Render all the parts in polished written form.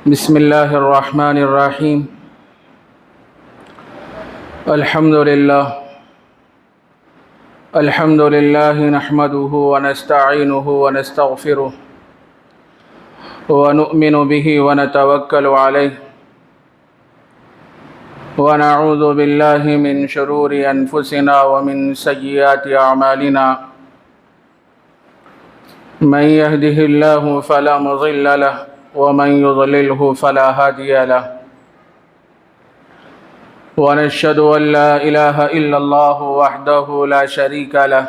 بسم الله الرحمن الرحيم. الحمد لله نحمده ونستعينه ونستغفره ونؤمن به ونتوكل عليه ونعوذ بالله من شرور أنفسنا ومن سيئات أعمالنا. من يهده الله فلا مضل له ومن يضلله فلا هادي له. ونشهد أن لا إله إلا الله وحده لا شريك له.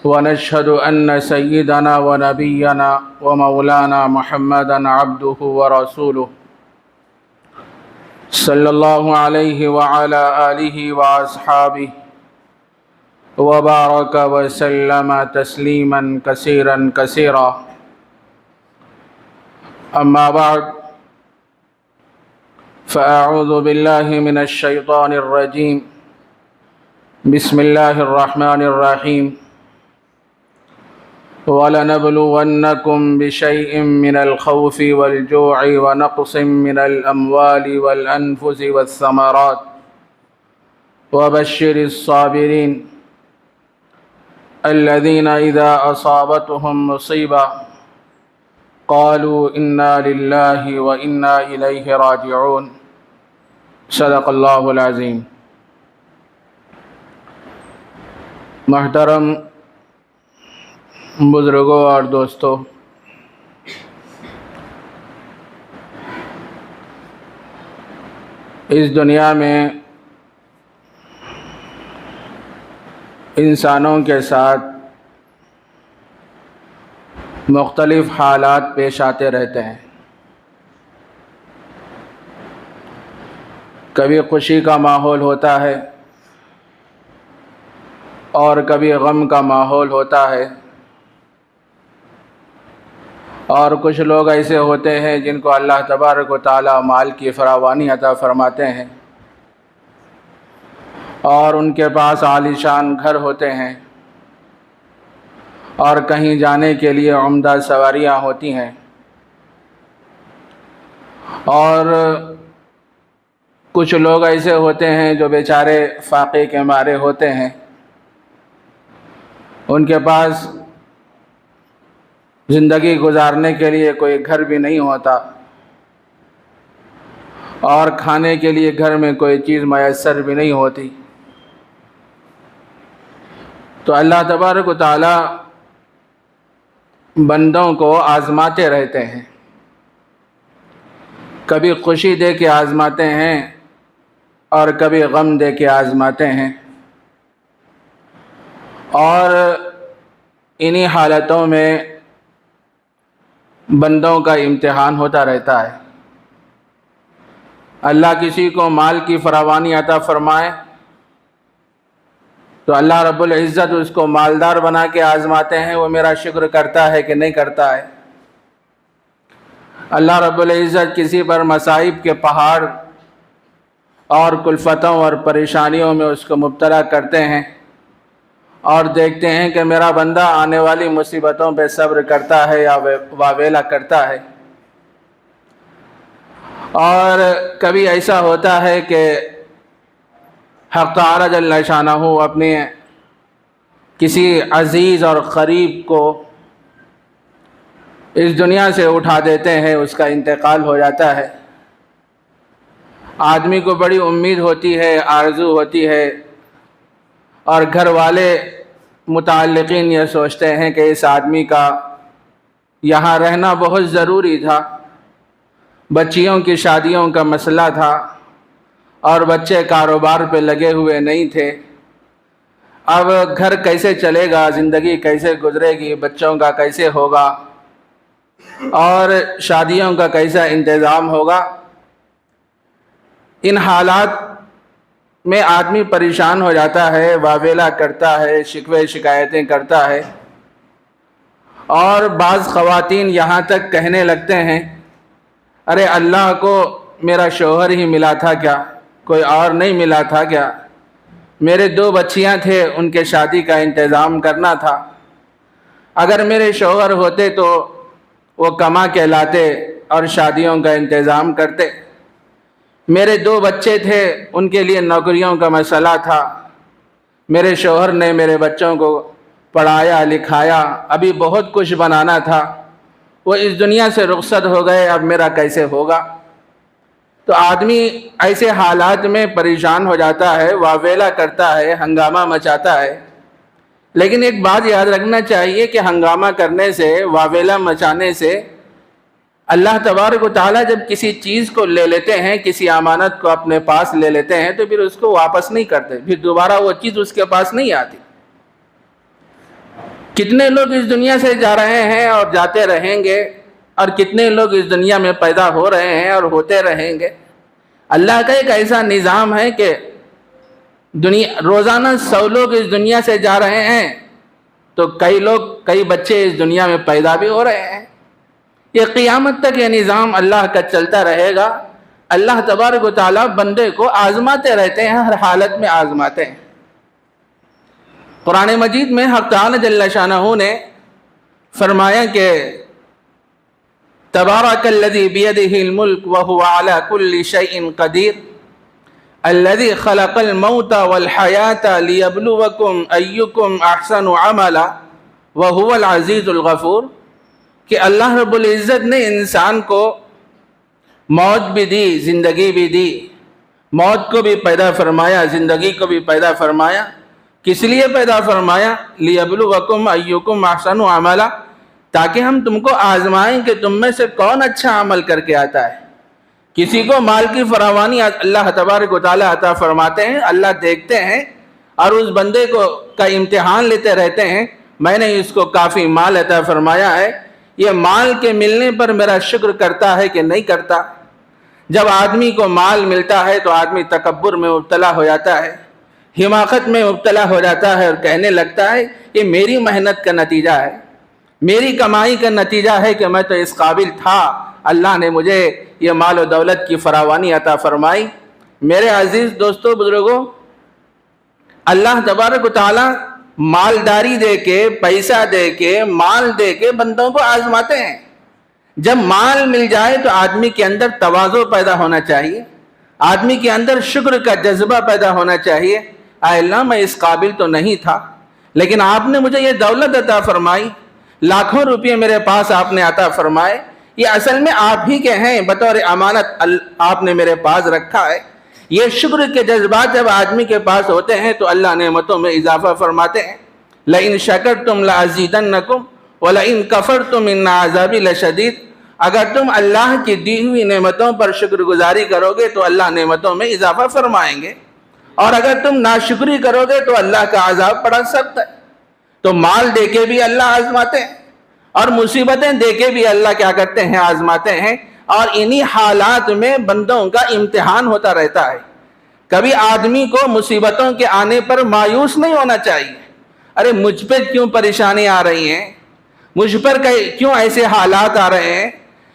ونشهد أن سيدنا ونبينا ومولانا محمدا عبده ورسوله صلى الله عليه وعلى آله وأصحابه وبارك وسلم تسليما كثيرا كثيرا. أما بعد، فأعوذ بالله من الشيطان الرجيم. بسم الله الرحمن الرحيم. وَلَنَبْلُوَنَّكُمْ بِشَيْءٍ مِّنَ الْخَوْفِ وَالْجُوعِ وَنَقْصٍ مِّنَ الْأَمْوَالِ وَالْأَنفُسِ وَالثَّمَرَاتِ وَبَشِّرِ الصَّابِرِينَ الَّذِينَ إِذَا أَصَابَتْهُم مُّصِيبَةٌ قالوا إنا لله وإنا إليه راجعون. صدق اللہ العظیم. محترم بزرگوں اور دوستوں، اس دنیا میں انسانوں کے ساتھ مختلف حالات پیش آتے رہتے ہیں. کبھی خوشی کا ماحول ہوتا ہے اور کبھی غم کا ماحول ہوتا ہے، اور کچھ لوگ ایسے ہوتے ہیں جن کو اللہ تبارک و تعالی مال کی فراوانی عطا فرماتے ہیں اور ان کے پاس عالی شان گھر ہوتے ہیں اور کہیں جانے کے لیے عمدہ سواریاں ہوتی ہیں، اور کچھ لوگ ایسے ہوتے ہیں جو بیچارے فاقے کے مارے ہوتے ہیں. ان کے پاس زندگی گزارنے کے لیے کوئی گھر بھی نہیں ہوتا اور کھانے کے لیے گھر میں کوئی چیز میسر بھی نہیں ہوتی. تو اللہ تبارک و تعالی بندوں کو آزماتے رہتے ہیں، کبھی خوشی دے کے آزماتے ہیں اور کبھی غم دے کے آزماتے ہیں، اور انہی حالتوں میں بندوں کا امتحان ہوتا رہتا ہے. اللہ کسی کو مال کی فراوانی عطا فرمائے تو اللہ رب العزت اس کو مالدار بنا کے آزماتے ہیں، وہ میرا شکر کرتا ہے کہ نہیں کرتا ہے. اللہ رب العزت کسی پر مصائب کے پہاڑ اور کلفتوں اور پریشانیوں میں اس کو مبتلا کرتے ہیں اور دیکھتے ہیں کہ میرا بندہ آنے والی مصیبتوں پہ صبر کرتا ہے یا واویلا کرتا ہے. اور کبھی ایسا ہوتا ہے کہ حق تعالی جل شانہ اپنے کسی عزیز اور قریب کو اس دنیا سے اٹھا دیتے ہیں، اس کا انتقال ہو جاتا ہے. آدمی کو بڑی امید ہوتی ہے، آرزو ہوتی ہے، اور گھر والے متعلقین یہ سوچتے ہیں کہ اس آدمی کا یہاں رہنا بہت ضروری تھا، بچیوں کی شادیوں کا مسئلہ تھا اور بچے کاروبار پہ لگے ہوئے نہیں تھے. اب گھر کیسے چلے گا، زندگی کیسے گزرے گی، بچوں کا کیسے ہوگا اور شادیوں کا کیسا انتظام ہوگا. ان حالات میں آدمی پریشان ہو جاتا ہے، واویلا کرتا ہے، شکوے شکایتیں کرتا ہے، اور بعض خواتین یہاں تک کہنے لگتے ہیں ارے اللہ کو میرا شوہر ہی ملا تھا کیا، کوئی اور نہیں ملا تھا کیا، میرے 2 بچیاں تھے، ان کے شادی کا انتظام کرنا تھا، اگر میرے شوہر ہوتے تو وہ کما کے لاتے، اور شادیوں کا انتظام کرتے۔ میرے 2 بچے تھے، ان کے لیے نوکریوں کا مسئلہ تھا۔ میرے شوہر نے میرے بچوں کو پڑھایا لکھایا، ابھی بہت کچھ بنانا تھا، وہ اس دنیا سے رخصت ہو گئے، اب میرا کیسے ہوگا؟ تو آدمی ایسے حالات میں پریشان ہو جاتا ہے، واویلا کرتا ہے، ہنگامہ مچاتا ہے۔ لیکن ایک بات یاد رکھنا چاہیے کہ ہنگامہ کرنے سے، واویلا مچانے سے اللہ تبارک و تعالیٰ جب کسی چیز کو لے لیتے ہیں، کسی امانت کو اپنے پاس لے لیتے ہیں، تو پھر اس کو واپس نہیں کرتے، پھر دوبارہ وہ چیز اس کے پاس نہیں آتی۔ کتنے لوگ اس دنیا سے جا رہے ہیں اور جاتے رہیں گے، اور کتنے لوگ اس دنیا میں پیدا ہو رہے ہیں اور ہوتے رہیں گے۔ اللہ کا ایک ایسا نظام ہے کہ روزانہ 100 لوگ اس دنیا سے جا رہے ہیں، تو کئی بچے اس دنیا میں پیدا بھی ہو رہے ہیں۔ یہ قیامت تک یہ نظام اللہ کا چلتا رہے گا۔ اللہ تبارک و تعالیٰ بندے کو آزماتے رہتے ہیں، ہر حالت میں آزماتے ہیں۔ قرآن مجید میں حق تعالی جل شانہ نے فرمایا کہ تبارک الذی بیدہ الملک وہو علی کل شیء قدیر الذی خلق الموت والحیاۃ لیبلوکم ایکم احسن عملا وہو العزیز الغفور، کہ اللہ رب العزت نے انسان کو موت بھی دی، زندگی بھی دی، موت کو بھی پیدا فرمایا، زندگی کو بھی پیدا فرمایا۔ کس لیے پیدا فرمایا؟ لیبلوکم ایکم احسن عملا، تاکہ ہم تم کو آزمائیں کہ تم میں سے کون اچھا عمل کر کے آتا ہے۔ کسی کو مال کی فراوانی اللہ تبارک و تعالیٰ عطا فرماتے ہیں، اللہ دیکھتے ہیں اور اس بندے کا امتحان لیتے رہتے ہیں، میں نے اس کو کافی مال عطا فرمایا ہے، یہ مال کے ملنے پر میرا شکر کرتا ہے کہ نہیں کرتا۔ جب آدمی کو مال ملتا ہے تو آدمی تکبر میں مبتلا ہو جاتا ہے، حماقت میں مبتلا ہو جاتا ہے، اور کہنے لگتا ہے یہ میری محنت کا نتیجہ ہے، میری کمائی کا نتیجہ ہے کہ میں تو اس قابل تھا، اللہ نے مجھے یہ مال و دولت کی فراوانی عطا فرمائی۔ میرے عزیز دوستو بزرگوں، اللہ تبارک و تعالیٰ مالداری دے کے، پیسہ دے کے، مال دے کے بندوں کو آزماتے ہیں۔ جب مال مل جائے تو آدمی کے اندر تواضع پیدا ہونا چاہیے، آدمی کے اندر شکر کا جذبہ پیدا ہونا چاہیے۔ اے اللہ، میں اس قابل تو نہیں تھا، لیکن آپ نے مجھے یہ دولت عطا فرمائی، لاکھوں روپے میرے پاس آپ نے عطا فرمائے، یہ اصل میں آپ ہی کے ہیں، بطور امانت آپ نے میرے پاس رکھا ہے۔ یہ شکر کے جذبات جب آدمی کے پاس ہوتے ہیں تو اللہ نعمتوں میں اضافہ فرماتے ہیں۔ لَإِن شَكَرْتُمْ لَأَزِيدَنَّكُمْ وَلَإِن كَفَرْتُمْ إِنَّ عَذَابِي لَشَدِيدٌ، اگر تم اللہ کی دی ہوئی نعمتوں پر شکر گزاری کرو گے تو اللہ نعمتوں میں اضافہ فرمائیں گے، اور اگر تم ناشکری کرو گے تو اللہ کا عذاب بڑا سخت ہے۔ تو مال دے کے بھی اللہ آزماتے ہیں، اور مصیبتیں دے کے بھی اللہ کیا کرتے ہیں؟ آزماتے ہیں۔ اور انہی حالات میں بندوں کا امتحان ہوتا رہتا ہے۔ کبھی آدمی کو مصیبتوں کے آنے پر مایوس نہیں ہونا چاہیے، ارے مجھ پہ کیوں پریشانی آ رہی ہیں، مجھ پر کیوں ایسے حالات آ رہے ہیں،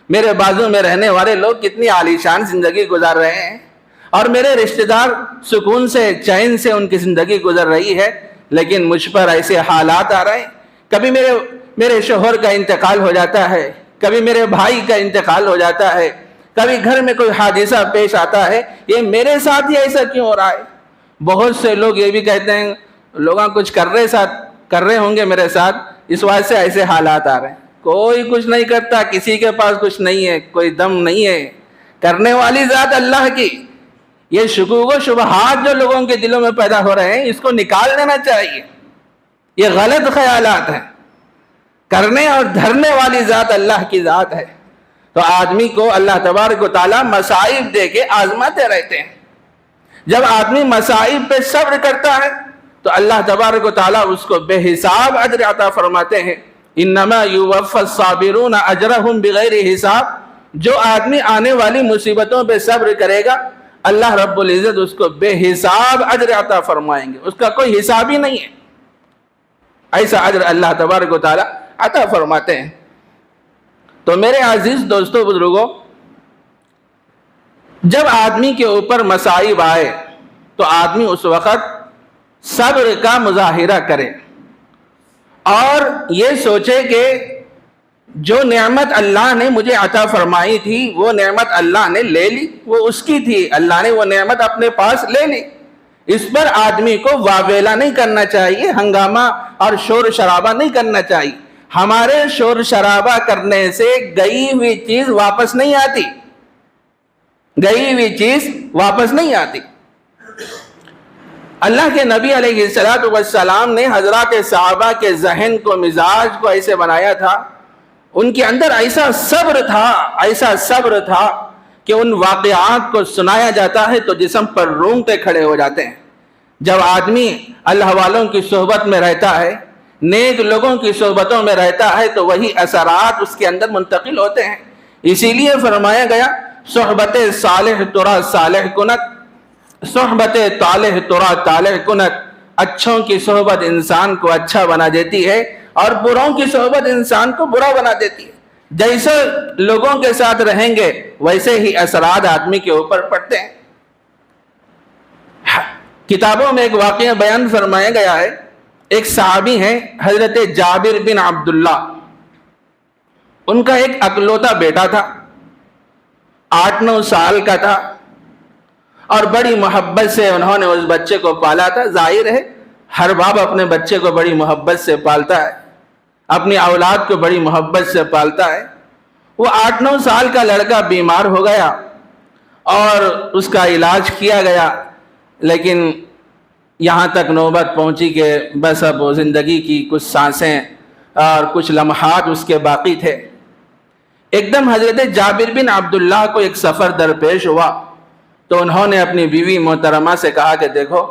میرے بازو میں رہنے والے لوگ کتنی عالیشان زندگی گزار رہے ہیں، اور میرے رشتہ دار سکون سے چین سے ان کی زندگی گزر رہی ہے، لیکن مجھ پر ایسے حالات آ رہے ہیں۔ کبھی میرے شوہر کا انتقال ہو جاتا ہے، کبھی میرے بھائی کا انتقال ہو جاتا ہے، کبھی گھر میں کوئی حادثہ پیش آتا ہے، یہ میرے ساتھ ہی ایسا کیوں ہو رہا ہے؟ بہت سے لوگ یہ بھی کہتے ہیں لوگاں کچھ کر رہے ہوں گے میرے ساتھ، اس وجہ سے ایسے حالات آ رہے ہیں۔ کوئی کچھ نہیں کرتا، کسی کے پاس کچھ نہیں ہے، کوئی دم نہیں ہے، کرنے والی ذات اللہ کی۔ یہ شکوک و شبہات جو لوگوں کے دلوں میں پیدا ہو رہے ہیں، اس کو نکال دینا چاہیے۔ یہ غلط خیالات ہیں، کرنے اور دھرنے والی ذات اللہ کی ذات ہے۔ تو آدمی کو اللہ تبارک و تعالیٰ مصائب دے کے آزماتے رہتے ہیں۔ جب آدمی مصائب پہ صبر کرتا ہے تو اللہ تبارک و تعالیٰ اس کو بے حساب اجر عطا فرماتے ہیں۔ انما یوفی الصابرون اجرہم بغیر حساب، جو آدمی آنے والی مصیبتوں پہ صبر کرے گا اللہ رب العزت اس کو بے حساب اجر عطا فرمائیں گے، اس کا کوئی حساب ہی نہیں ہے۔ ایسا اجر اللہ تبارک و تعالیٰ عطا فرماتے ہیں۔ تو میرے عزیز دوستو بزرگوں، جب آدمی کے اوپر مصائب آئے تو آدمی اس وقت صبر کا مظاہرہ کرے، اور یہ سوچے کہ جو نعمت اللہ نے مجھے عطا فرمائی تھی وہ نعمت اللہ نے لے لی، وہ اس کی تھی، اللہ نے وہ نعمت اپنے پاس لے لی۔ اس پر آدمی کو واویلا نہیں کرنا چاہیے، ہنگامہ اور شور شرابہ نہیں کرنا چاہیے۔ ہمارے شور شرابہ کرنے سے گئی ہوئی چیز واپس نہیں آتی، گئی ہوئی چیز واپس نہیں آتی۔ اللہ کے نبی علیہ السلام نے حضرات صحابہ کے ذہن کو، مزاج کو ایسے بنایا تھا، ان کے اندر ایسا صبر تھا کہ ان واقعات کو سنایا جاتا ہے تو جسم پر رونگٹے کھڑے ہو جاتے ہیں۔ جب آدمی اللہ والوں کی صحبت میں رہتا ہے، نیک لوگوں کی صحبتوں میں رہتا ہے تو وہی اثرات اس کے اندر منتقل ہوتے ہیں۔ اسی لیے فرمایا گیا صحبت صالح ترا صالح کنت، صحبت طالح ترا طالح کنت۔ اچھوں کی صحبت انسان کو اچھا بنا دیتی ہے اور بروں کی صحبت انسان کو برا بنا دیتی ہے۔ جیسے لوگوں کے ساتھ رہیں گے ویسے ہی اثرات آدمی کے اوپر پڑتے ہیں۔ کتابوں میں ایک واقعہ بیان فرمایا گیا ہے، ایک صحابی ہیں حضرت جابر بن عبداللہ، ان کا ایک اکلوتا بیٹا تھا، 8-9 سال کا تھا، اور بڑی محبت سے انہوں نے اس بچے کو پالا تھا۔ ظاہر ہے ہر باپ اپنے بچے کو بڑی محبت سے پالتا ہے، اپنی اولاد کو بڑی محبت سے پالتا ہے۔ وہ 8-9 سال کا لڑکا بیمار ہو گیا اور اس کا علاج کیا گیا، لیکن یہاں تک نوبت پہنچی کہ بس اب وہ زندگی کی کچھ سانسیں اور کچھ لمحات اس کے باقی تھے۔ ایک دم حضرت جابر بن عبداللہ کو ایک سفر درپیش ہوا تو انہوں نے اپنی بیوی محترمہ سے کہا کہ دیکھو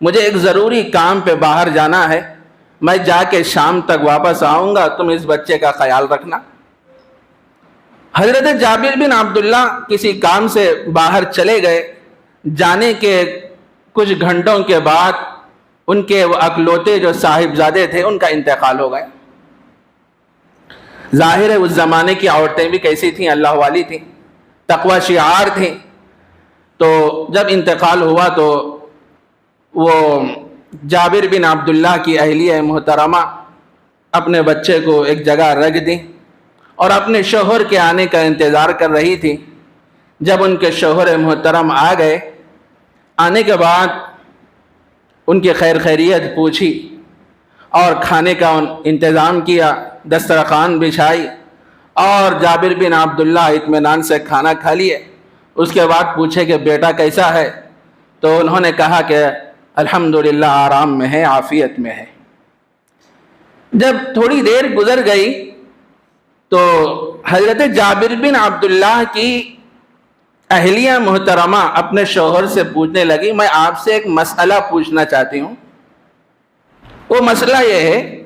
مجھے ایک ضروری کام پہ باہر جانا ہے، میں جا کے شام تک واپس آؤں گا، تم اس بچے کا خیال رکھنا۔ حضرت جابر بن عبداللہ کسی کام سے باہر چلے گئے، جانے کے کچھ گھنٹوں کے بعد ان کے وہ اکلوتے جو صاحبزادے تھے ان کا انتقال ہو گیا۔ ظاہر ہے اس زمانے کی عورتیں بھی کیسی تھیں، اللہ والی تھیں، تقوی شعار تھیں۔ تو جب انتقال ہوا تو وہ جابر بن عبداللہ کی اہلیہ محترمہ اپنے بچے کو ایک جگہ رکھ دی اور اپنے شوہر کے آنے کا انتظار کر رہی تھی۔ جب ان کے شوہر محترم آ گئے، آنے کے بعد ان کی خیر خیریت پوچھی اور کھانے کا انتظام کیا، دسترخوان بچھائی اور جابر بن عبداللہ اطمینان سے کھانا کھا لیے۔ اس کے بعد پوچھے کہ بیٹا کیسا ہے؟ تو انہوں نے کہا کہ الحمدللہ آرام میں ہے، عافیت میں ہے۔ جب تھوڑی دیر گزر گئی تو حضرت جابر بن عبداللہ کی اہلیہ محترمہ اپنے شوہر سے پوچھنے لگی میں آپ سے ایک مسئلہ پوچھنا چاہتی ہوں۔ وہ مسئلہ یہ ہے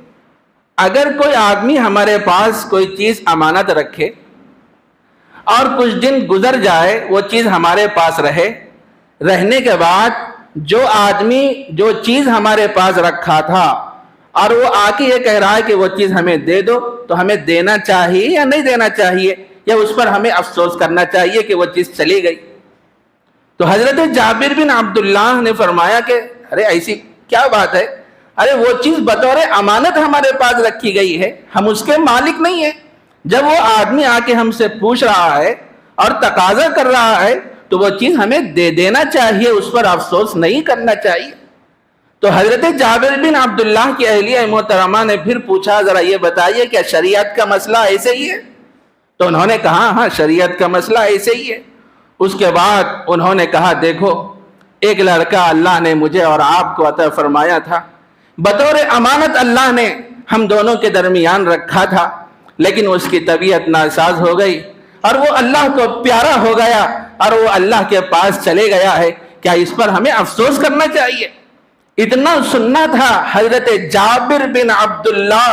اگر کوئی آدمی ہمارے پاس کوئی چیز امانت رکھے اور کچھ دن گزر جائے وہ چیز ہمارے پاس رہنے کے بعد جو آدمی جو چیز ہمارے پاس رکھا تھا اور وہ آ کے یہ کہہ رہا ہے کہ وہ چیز ہمیں دے دو، تو ہمیں دینا چاہیے یا نہیں دینا چاہیے، یا اس پر ہمیں افسوس کرنا چاہیے کہ وہ چیز چلی گئی؟ تو حضرت جابر بن عبداللہ نے فرمایا کہ ارے ایسی کیا بات ہے، ارے وہ چیز بطور امانت ہمارے پاس رکھی گئی ہے، ہم اس کے مالک نہیں ہیں۔ جب وہ آدمی آ کے ہم سے پوچھ رہا ہے اور تقاضا کر رہا ہے تو وہ چیز ہمیں دے دینا چاہیے، اس پر افسوس نہیں کرنا چاہیے۔ تو حضرت جابر بن عبداللہ کی اہلیہ محترمہ نے پھر پوچھا ذرا یہ بتائیے کیا شریعت کا مسئلہ ایسے ہی ہے؟ تو انہوں نے کہا ہاں شریعت کا مسئلہ ایسے ہی ہے۔ اس کے بعد انہوں نے کہا دیکھو ایک لڑکا اللہ نے مجھے اور آپ کو عطا فرمایا تھا، بطور امانت اللہ نے ہم دونوں کے درمیان رکھا تھا، لیکن اس کی طبیعت ناساز ہو گئی اور وہ اللہ کو پیارا ہو گیا اور وہ اللہ کے پاس چلے گیا ہے، کیا اس پر ہمیں افسوس کرنا چاہیے؟ اتنا سننا تھا حضرت جابر بن عبداللہ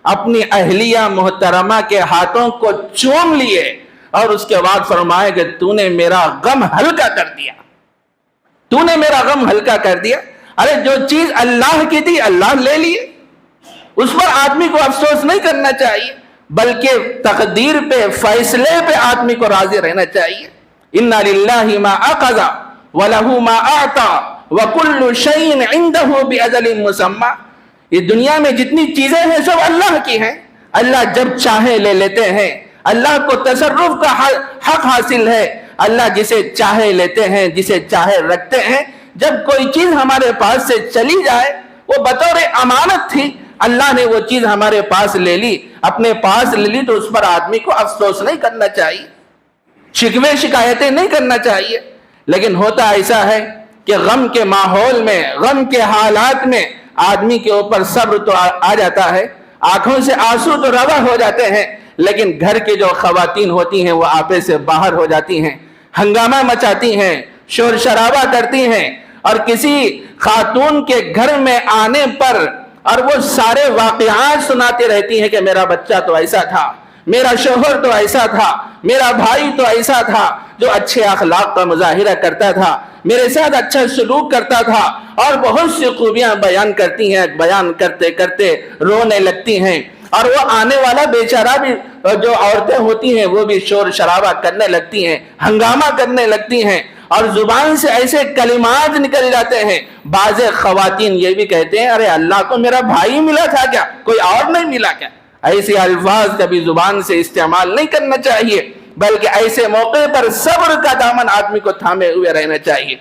اپنی اہلیہ محترمہ کے ہاتھوں کو چوم لیے اور اس کے بعد فرمایا کہ تو نے میرا غم ہلکا کر دیا، تو نے میرا غم ہلکا کر دیا۔ ارے جو چیز اللہ کی تھی اللہ لے لیے، اس پر آدمی کو افسوس نہیں کرنا چاہیے، بلکہ تقدیر پہ فیصلے پہ آدمی کو راضی رہنا چاہیے۔ اِنَّ لِلَّهِ مَا أَخَذَ وَلَهُ مَا أَعْطَى وَكُلُّ شَيْءٍ عِندَهُ بِأَجَلٍ مُّسَمًّى۔ یہ دنیا میں جتنی چیزیں ہیں سب اللہ کی ہیں، اللہ جب چاہے لے لیتے ہیں، اللہ کو تصرف کا حق حاصل ہے، اللہ جسے چاہے لیتے ہیں، جسے چاہے رکھتے ہیں۔ جب کوئی چیز ہمارے پاس سے چلی جائے، وہ بطور امانت تھی، اللہ نے وہ چیز ہمارے پاس لے لی، اپنے پاس لے لی، تو اس پر آدمی کو افسوس نہیں کرنا چاہیے، شکوے شکایتیں نہیں کرنا چاہیے۔ لیکن ہوتا ایسا ہے کہ غم کے ماحول میں، غم کے حالات میں آدمی کے اوپر صبر تو آ جاتا ہے، آنکھوں سے آنسو تو روا ہو جاتے ہیں، لیکن گھر کے جو خواتین ہوتی ہیں وہ آپے سے باہر ہو جاتی ہیں، ہنگامہ مچاتی ہیں، شور شرابہ کرتی ہیں، اور کسی خاتون کے گھر میں آنے پر اور وہ سارے واقعات سناتی رہتی ہیں کہ میرا بچہ تو ایسا تھا، میرا شوہر تو ایسا تھا، میرا بھائی تو ایسا تھا جو اچھے اخلاق کا مظاہرہ کرتا تھا، میرے ساتھ اچھا سلوک کرتا تھا، اور بہت سی خوبیاں بیان کرتی ہیں، بیان کرتے کرتے رونے لگتی ہیں، اور وہ آنے والا بیچارہ بھی، جو عورتیں ہوتی ہیں وہ بھی شور شرابہ کرنے لگتی ہیں، ہنگامہ کرنے لگتی ہیں، اور زبان سے ایسے کلمات نکل جاتے ہیں۔ بعض خواتین یہ بھی کہتے ہیں ارے اللہ کو میرا بھائی ملا تھا کیا، کوئی اور نہیں ملا کیا؟ ایسے الفاظ کبھی زبان سے استعمال نہیں کرنا چاہیے، بلکہ ایسے موقع پر صبر کا دامن آدمی کو تھامے ہوئے رہنا چاہیے۔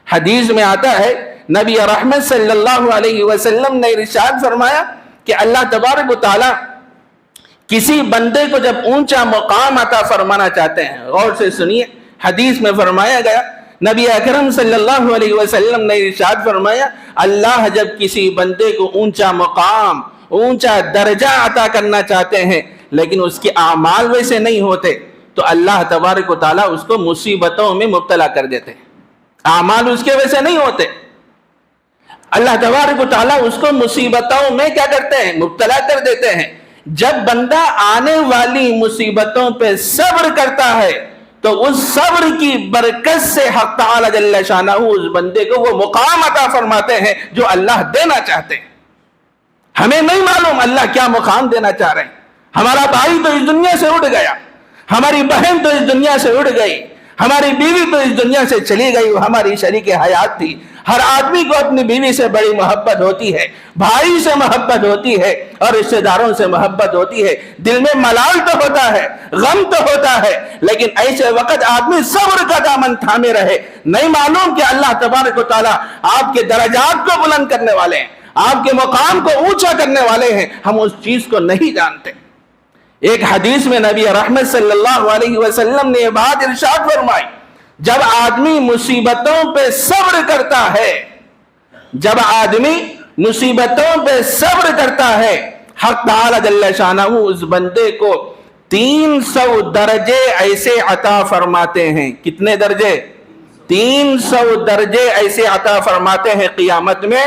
حدیث میں آتا ہے، نبی رحمت صلی اللہ علیہ وسلم نے ارشاد فرمایا کہ اللہ تبارک و تعالی کسی بندے کو جب اونچا مقام عطا فرمانا چاہتے ہیں، غور سے سنیے، حدیث میں فرمایا گیا، نبی اکرم صلی اللہ علیہ وسلم نے ارشاد فرمایا، اللہ جب کسی بندے کو اونچا مقام، اونچا درجہ عطا کرنا چاہتے ہیں، لیکن اس کے اعمال ویسے نہیں ہوتے، تو اللہ تبارک و تعالیٰ اس کو مصیبتوں میں مبتلا کر دیتے ہیں۔ اعمال اس کے ویسے نہیں ہوتے، اللہ تبارک و تعالیٰ اس کو مصیبتوں میں کیا کرتے ہیں؟ مبتلا کر دیتے ہیں۔ جب بندہ آنے والی مصیبتوں پہ صبر کرتا ہے تو اس صبر کی برکت سے حق تعالی جل شانہ اس بندے کو وہ مقام عطا فرماتے ہیں جو اللہ دینا چاہتے ہیں۔ ہمیں نہیں معلوم اللہ کیا مقام دینا چاہ رہے ہیں۔ ہمارا بھائی تو اس دنیا سے اڑ گیا، ہماری بہن تو اس دنیا سے اڑ گئی، ہماری بیوی تو اس دنیا سے چلی گئی، وہ ہماری شریک حیات تھی۔ ہر آدمی کو اپنی بیوی سے بڑی محبت ہوتی ہے، بھائی سے محبت ہوتی ہے، اور رشتہ داروں سے محبت ہوتی ہے، دل میں ملال تو ہوتا ہے، غم تو ہوتا ہے، لیکن ایسے وقت آدمی صبر کا دامن تھامے رہے۔ نہیں معلوم کہ اللہ تبارک و تعالیٰ آپ کے درجات کو بلند کرنے والے ہیں، آپ کے مقام کو اونچا کرنے والے ہیں، ہم اس چیز کو نہیں جانتے۔ ایک حدیث میں نبی رحمت صلی اللہ علیہ وسلم نے یہ بات ارشاد فرمائی، جب آدمی مصیبتوں پہ صبر کرتا ہے، جب آدمی مصیبتوں پہ صبر کرتا ہے، حق تعالی جل شانہ اس بندے کو 300 درجے ایسے عطا فرماتے ہیں۔ کتنے درجے؟ 300 درجے ایسے عطا فرماتے ہیں قیامت میں،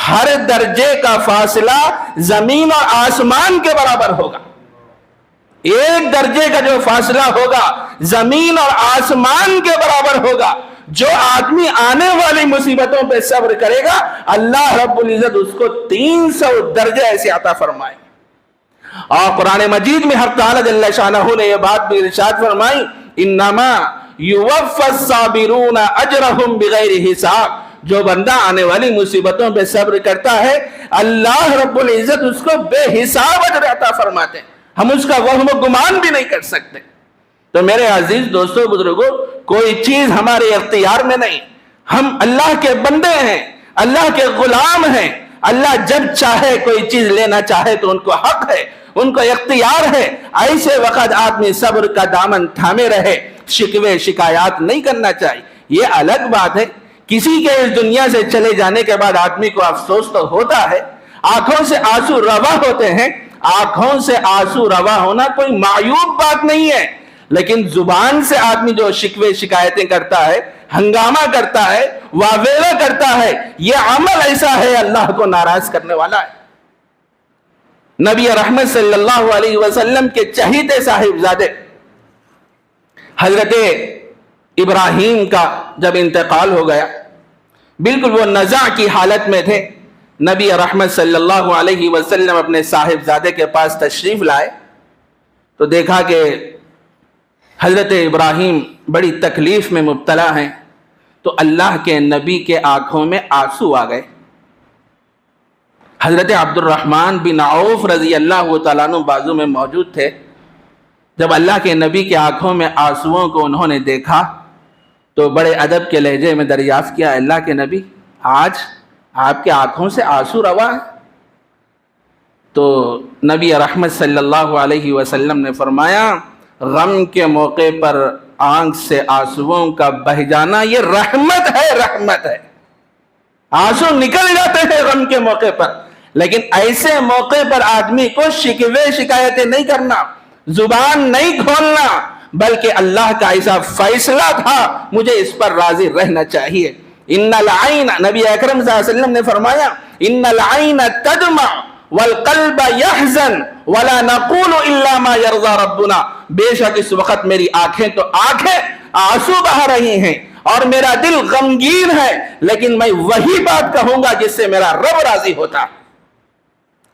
ہر درجے کا فاصلہ زمین اور آسمان کے برابر ہوگا۔ ایک درجے کا جو فاصلہ ہوگا زمین اور آسمان کے برابر ہوگا۔ جو آدمی آنے والی مصیبتوں پہ صبر کرے گا، اللہ رب العزت اس کو 300 درجے ایسے عطا فرمائے۔ اور قرآن مجید میں حق تعالی جل شانہ نے یہ بات بھی ارشاد فرمائی، انما یوفی الصابرون اجرہم بغیر حساب۔ جو بندہ آنے والی مصیبتوں پہ صبر کرتا ہے، اللہ رب العزت اس کو بے حساب اجر عطا فرماتے ہیں، ہم اس کا وہم و گمان بھی نہیں کر سکتے۔ تو میرے عزیز دوستو بزرگوں، کوئی چیز ہمارے اختیار میں نہیں، ہم اللہ کے بندے ہیں، اللہ کے غلام ہیں۔ اللہ جب چاہے کوئی چیز لینا چاہے تو ان کو حق ہے، ان کو اختیار ہے۔ ایسے وقت آدمی صبر کا دامن تھامے رہے، شکوے شکایات نہیں کرنا چاہیے۔ یہ الگ بات ہے، کسی کے اس دنیا سے چلے جانے کے بعد آدمی کو افسوس تو ہوتا ہے، آنکھوں سے آنسو روا ہوتے ہیں۔ آنکھوں سے آنسو روا ہونا کوئی معیوب بات نہیں ہے، لیکن زبان سے آدمی جو شکوے شکایتیں کرتا ہے، ہنگامہ کرتا ہے، واویلا کرتا ہے، یہ عمل ایسا ہے اللہ کو ناراض کرنے والا ہے۔ نبی رحمت صلی اللہ علیہ وسلم کے چہیتے صاحبزادے حضرت ابراہیم کا جب انتقال ہو گیا، بالکل وہ نزع کی حالت میں تھے۔ نبی رحمت صلی اللہ علیہ وسلم اپنے صاحبزادے کے پاس تشریف لائے تو دیکھا کہ حضرت ابراہیم بڑی تکلیف میں مبتلا ہیں، تو اللہ کے نبی کے آنکھوں میں آنسو آ گئے۔ حضرت عبد الرحمن بن عوف رضی اللہ تعالیٰ عنہ بازو میں موجود تھے. جب اللہ کے نبی کی آنکھوں میں آنسوؤں کو انہوں نے دیکھا تو بڑے ادب کے لہجے میں دریافت کیا, اللہ کے نبی آج آپ کے آنکھوں سے آنسو روا ہے؟ تو نبی رحمت صلی اللہ علیہ وسلم نے فرمایا, غم کے موقع پر آنکھ سے آنسوؤں کا بہہ جانا یہ رحمت ہے, رحمت ہے. آنسو نکل جاتے ہیں غم کے موقع پر, لیکن ایسے موقع پر آدمی کو شکوے شکایتیں نہیں کرنا, زبان نہیں کھولنا, بلکہ اللہ کا ایسا فیصلہ تھا مجھے اس پر راضی رہنا چاہیے. ان العین, نبی اکرم صلی اللہ علیہ وسلم نے فرمایا, ان العین تدمع والقلب يحزن ولا نقول الا ما يرضى ربنا. بے شک اس وقت میری آنکھیں تو آنکھیں آنسو بہا رہی ہیں اور میرا دل غمگین ہے, لیکن میں وہی بات کہوں گا جس سے میرا رب راضی ہوتا ہے.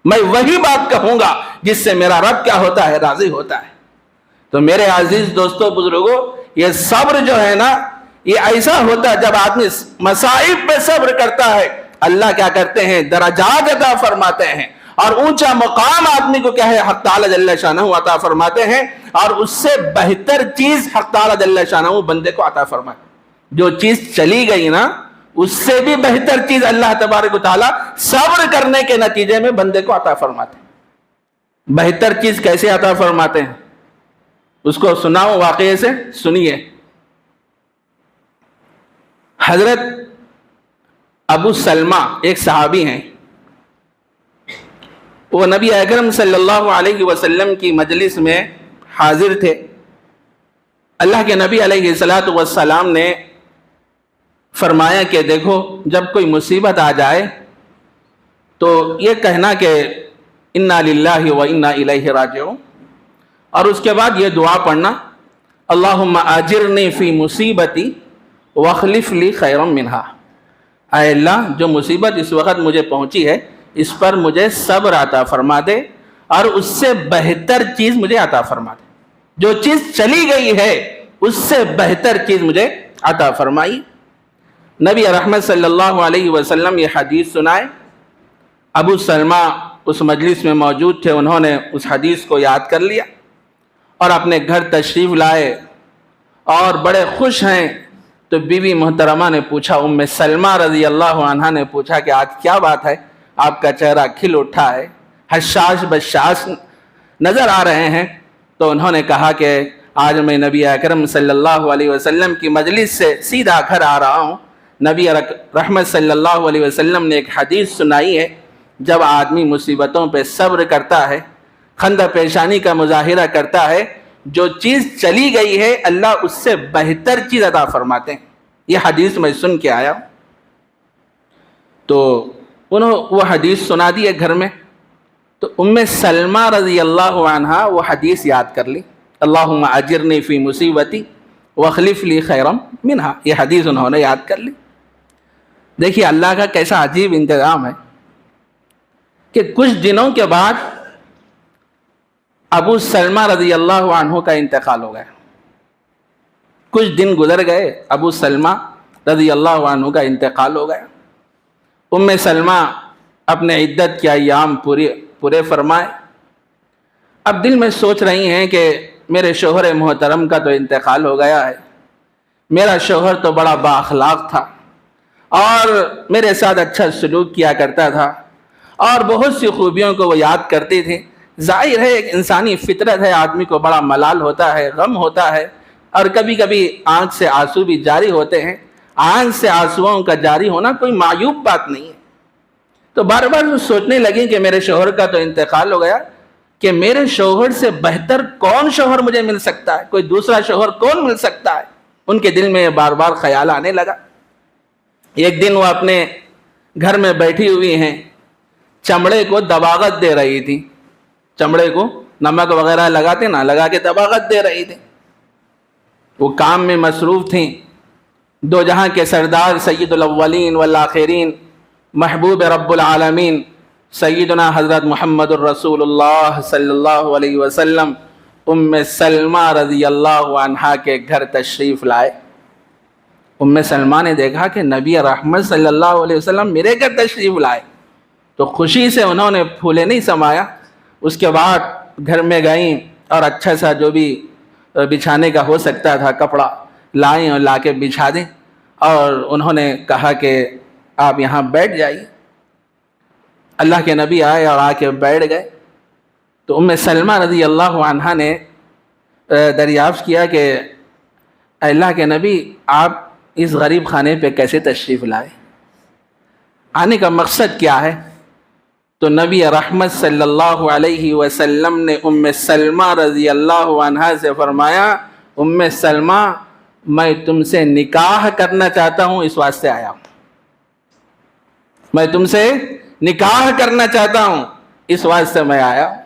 میں وہی بات کہوں گا جس سے میرا رب کیا ہوتا ہے, راضی ہوتا ہے. تو میرے عزیز دوستو بزرگوں, یہ صبر جو ہے نا یہ ایسا ہوتا ہے جب آدمی مصائب پہ صبر کرتا ہے, اللہ کیا کرتے ہیں درجات عطا فرماتے ہیں اور اونچا مقام آدمی کو کیا ہے حق تعالی جل شانہ عطا فرماتے ہیں, اور اس سے بہتر چیز حق تعالی جل شانہ بندے کو عطا فرماتے. جو چیز چلی گئی نا اس سے بھی بہتر چیز اللہ تبارک و تعالی صبر کرنے کے نتیجے میں بندے کو عطا فرماتے ہیں. بہتر چیز کیسے عطا فرماتے ہیں اس کو سناؤں واقعے سے, سنیے. حضرت ابو سلمہ ایک صحابی ہیں, وہ نبی اکرم صلی اللہ علیہ وسلم کی مجلس میں حاضر تھے. اللہ کے نبی علیہ الصلوۃ والسلام نے فرمایا کہ دیکھو جب کوئی مصیبت آ جائے تو یہ کہنا کہ انا للہ و انا الیہ راجعون, اور اس کے بعد یہ دعا پڑھنا, اللہم اجرنی فی مصیبتی واخلف لی خیرا منہا. اے اللہ جو مصیبت اس وقت مجھے پہنچی ہے اس پر مجھے صبر عطا فرما دے اور اس سے بہتر چیز مجھے عطا فرما دے. جو چیز چلی گئی ہے اس سے بہتر چیز مجھے عطا فرمائی. نبی رحمت صلی اللہ علیہ وسلم یہ حدیث سنائے. ابو سلمہ اس مجلس میں موجود تھے, انہوں نے اس حدیث کو یاد کر لیا اور اپنے گھر تشریف لائے اور بڑے خوش ہیں. تو بیوی محترمہ نے پوچھا, ام سلمہ رضی اللہ عنہا نے پوچھا کہ آج کیا بات ہے, آپ کا چہرہ کھل اٹھا ہے, حشاش بشاش نظر آ رہے ہیں. تو انہوں نے کہا کہ آج میں نبی اکرم صلی اللہ علیہ وسلم کی مجلس سے سیدھا گھر آ رہا ہوں. نبی رحمت صلی اللہ علیہ وسلم نے ایک حدیث سنائی ہے, جب آدمی مصیبتوں پہ صبر کرتا ہے, خندہ پیشانی کا مظاہرہ کرتا ہے, جو چیز چلی گئی ہے اللہ اس سے بہتر چیز عطا فرماتے ہیں. یہ حدیث میں سن کے آیا ہوں. تو انہوں وہ حدیث سنا دی گھر میں. تو ام سلمہ رضی اللہ عنہا وہ حدیث یاد کر لی, اللہم اجرنی فی مصیبتی واخلف لی خیرا منہا. یہ حدیث انہوں نے یاد کر لی. دیکھیے اللہ کا کیسا عجیب انتظام ہے کہ کچھ دنوں کے بعد ابو سلمہ رضی اللہ عنہ کا انتقال ہو گیا. کچھ دن گزر گئے, ابو سلمہ رضی اللہ عنہ کا انتقال ہو گیا. ام سلمہ اپنے عدت کے ایام پورے فرمائے. اب دل میں سوچ رہی ہیں کہ میرے شوہر محترم کا تو انتقال ہو گیا ہے, میرا شوہر تو بڑا با اخلاق تھا اور میرے ساتھ اچھا سلوک کیا کرتا تھا اور بہت سی خوبیوں کو وہ یاد کرتی تھی. ظاہر ہے ایک انسانی فطرت ہے, آدمی کو بڑا ملال ہوتا ہے, غم ہوتا ہے, اور کبھی کبھی آنکھ سے آنسو بھی جاری ہوتے ہیں. آنکھ سے آنسوؤں کا جاری ہونا کوئی معیوب بات نہیں ہے. تو بار بار وہ سوچنے لگیں کہ میرے شوہر کا تو انتقال ہو گیا, کہ میرے شوہر سے بہتر کون شوہر مجھے مل سکتا ہے, کوئی دوسرا شوہر کون مل سکتا ہے. ان کے دل میں بار بار خیال آنے لگا. ایک دن وہ اپنے گھر میں بیٹھی ہوئی ہیں, چمڑے کو دباغت دے رہی تھی. چمڑے کو نمک وغیرہ لگاتے نا, لگا کے دباغت دے رہی تھی. وہ کام میں مصروف تھیں. دو جہاں کے سردار سید الاولین والآخرین محبوب رب العالمین سیدنا حضرت محمد الرسول اللہ صلی اللہ علیہ وسلم ام سلمہ رضی اللہ عنہا کے گھر تشریف لائے. ام سلمہ نے دیکھا کہ نبی رحمت صلی اللہ علیہ وسلم میرے گھر تشریف لائے, تو خوشی سے انہوں نے پھولے نہیں سمایا. اس کے بعد گھر میں گئیں اور اچھا سا جو بھی بچھانے کا ہو سکتا تھا کپڑا لائیں اور لا کے بچھا دیں, اور انہوں نے کہا کہ آپ یہاں بیٹھ جائیے. اللہ کے نبی آئے اور آ کے بیٹھ گئے. تو ام سلمہ رضی اللہ عنہا نے دریافت کیا کہ اللہ کے نبی آپ اس غریب خانے پہ کیسے تشریف لائے, آنے کا مقصد کیا ہے؟ تو نبی رحمت صلی اللہ علیہ وسلم نے ام سلمہ رضی اللہ عنہا سے فرمایا, ام سلمہ میں تم سے نکاح کرنا چاہتا ہوں, اس واسطے آیا ہوں. میں تم سے نکاح کرنا چاہتا ہوں, اس واسطے میں آیا ہوں.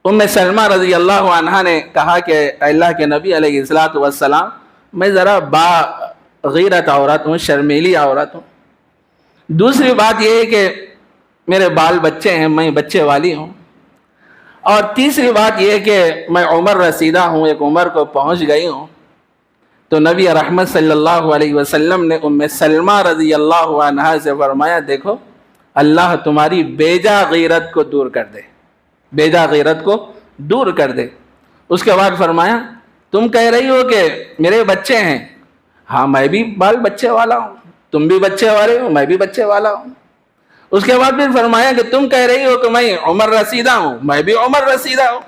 ام سلمہ رضی اللہ عنہا نے کہا کہ اللہ کے نبی علیہ الصلوۃ والسلام میں ذرا غیرت عورت ہوں, شرمیلی عورت ہوں. دوسری بات یہ ہے کہ میرے بال بچے ہیں, میں بچے والی ہوں. اور تیسری بات یہ ہے کہ میں عمر رسیدہ ہوں, ایک عمر کو پہنچ گئی ہوں. تو نبی رحمت صلی اللہ علیہ وسلم نے ام سلمہ رضی اللہ عنہا سے فرمایا, دیکھو اللہ تمہاری بیجا غیرت کو دور کر دے, بیجا غیرت کو دور کر دے. اس کے بعد فرمایا, تم کہہ رہی ہو کہ میرے بچے ہیں, ہاں میں بھی بال بچے والا ہوں, تم بھی بچے والے ہو, میں بھی بچے والا ہوں. اس کے بعد پھر فرمایا کہ تم کہہ رہی ہو کہ میں عمر رسیدہ ہوں, میں بھی عمر رسیدہ ہوں.